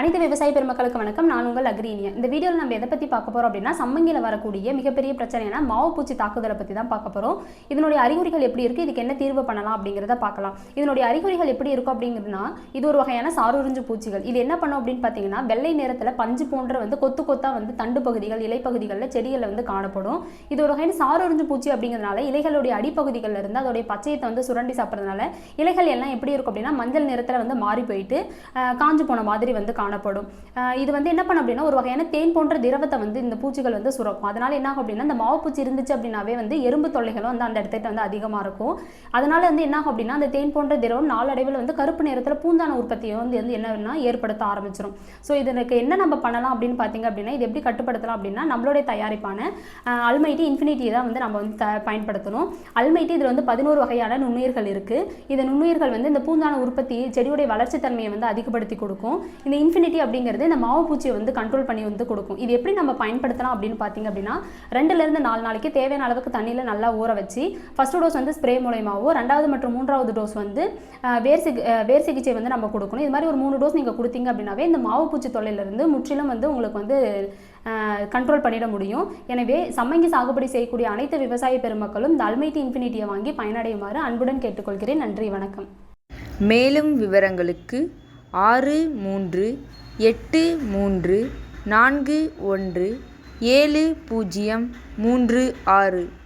அனைத்து விவசாய பெருமக்களுக்கு வணக்கம். நான் உங்கள் அக்ரீனியா. இந்த வீடியோவில் நம்ம எதை பற்றி பார்க்க போகிறோம் அப்படின்னா, சம்மங்கியில் வரக்கூடிய மிகப்பெரிய பிரச்சனையான மாவு பூச்சி தாக்குதலை பற்றி தான் பார்க்க போகிறோம். இதனுடைய அறிகுறிகள் எப்படி இருக்குது, இதுக்கு என்ன தீர்வு பண்ணலாம் அப்படிங்கிறத பார்க்கலாம். இதனுடைய அறிகுறிகள் எப்படி இருக்கும் அப்படிங்கிறதுனா, இது ஒரு வகையான சாருறிஞ்சு பூச்சிகள். இது என்ன பண்ணும் அப்படின்னு பார்த்தீங்கன்னா, வெள்ளை நேரத்தில் பஞ்சு போன்ற கொத்து கொத்தாக தண்டு பகுதிகள், இலைப்பகுதிகளில், செடிகளில் காணப்படும். இது ஒரு வகையான சாருறிஞ்சு பூச்சி அப்படிங்கிறதுனால இலைகளுடைய அடிப்பகுதிகளில் இருந்து அதோடைய பச்சையத்தை சுரண்டி சாப்பிட்றதுனால இலைகள் எல்லாம் எப்படி இருக்கும் அப்படின்னா, மஞ்சள் நிறத்தில் மாறி போயிட்டு காஞ்சு போன மாதிரி காணப்படும். இது என்ன பண்ணும் அப்படின்னா, ஒரு வகையான தேன் போன்ற திரவத்தை இந்த பூச்சிகள் சுரக்கும். அதனால என்ன ஆகும் அப்படின்னா, இந்த மாவு பூச்சி இருந்துச்சு அப்படின்னாவே எறும்பு தொல்லைகளும் அந்த இடத்துல அதிகமாக இருக்கும். அதனால என்ன ஆகும் அப்படின்னா, அந்த தேன் போன்ற திரவம் நாளடைவில் கருப்பு நிறத்தில் பூந்தான உற்பத்தியை என்ன ஏற்படுத்த ஆரம்பிச்சிடும். ஸோ இதற்கு என்ன நம்ம பண்ணலாம் அப்படின்னு பார்த்தீங்க அப்படின்னா, இது எப்படி கட்டுப்படுத்தலாம் அப்படின்னா, நம்மளுடைய தயாரிப்பான அல்மைட்டி இன்ஃபினிட்டியை தான் நம்ம பயன்படுத்தணும். அல்மைட்டி இதில் 11 வகையான நுண்ணுயிர்கள் இருக்கு. இந்த நுண்ணுயிர்கள் இந்த பூந்தான உற்பத்தி, செடியுடைய வளர்ச்சி தன்மையை அதிகப்படுத்தி கொடுக்கும். இந்த இன்ஃபினிட்டி அப்படிங்கிறது இந்த மாவு பூச்சியை கண்ட்ரோல் பண்ணி கொடுக்கும். இது எப்படி நம்ம பயன்படுத்தலாம் அப்படின்னு பார்த்தீங்க அப்படின்னா, 2லேருந்து 4 நாளைக்கு தேவையான அளவுக்கு தண்ணியில் நல்லா ஊற வச்சு, ஃபர்ஸ்ட் டோஸ் ஸ்ப்ரே மூலமாகவும், 2வது மற்றும் 3வது டோஸ் வேர் சிகிச்சை நம்ம கொடுக்கணும். இது மாதிரி ஒரு 3 டோஸ் நீங்கள் கொடுத்தீங்க அப்படின்னாவே இந்த மாவு பூச்சி தொல்லையிலிருந்து முற்றிலும் உங்களுக்கு கண்ட்ரோல் பண்ணிட முடியும். எனவே சம்மங்கி சாகுபடி செய்யக்கூடிய அனைத்து விவசாய பெருமக்களும் இந்த அல்மைட்டி இன்ஃபினிட்டியை வாங்கி பயனடையுமாறு அன்புடன் கேட்டுக்கொள்கிறேன். நன்றி, வணக்கம். மேலும் விவரங்களுக்கு 6383417036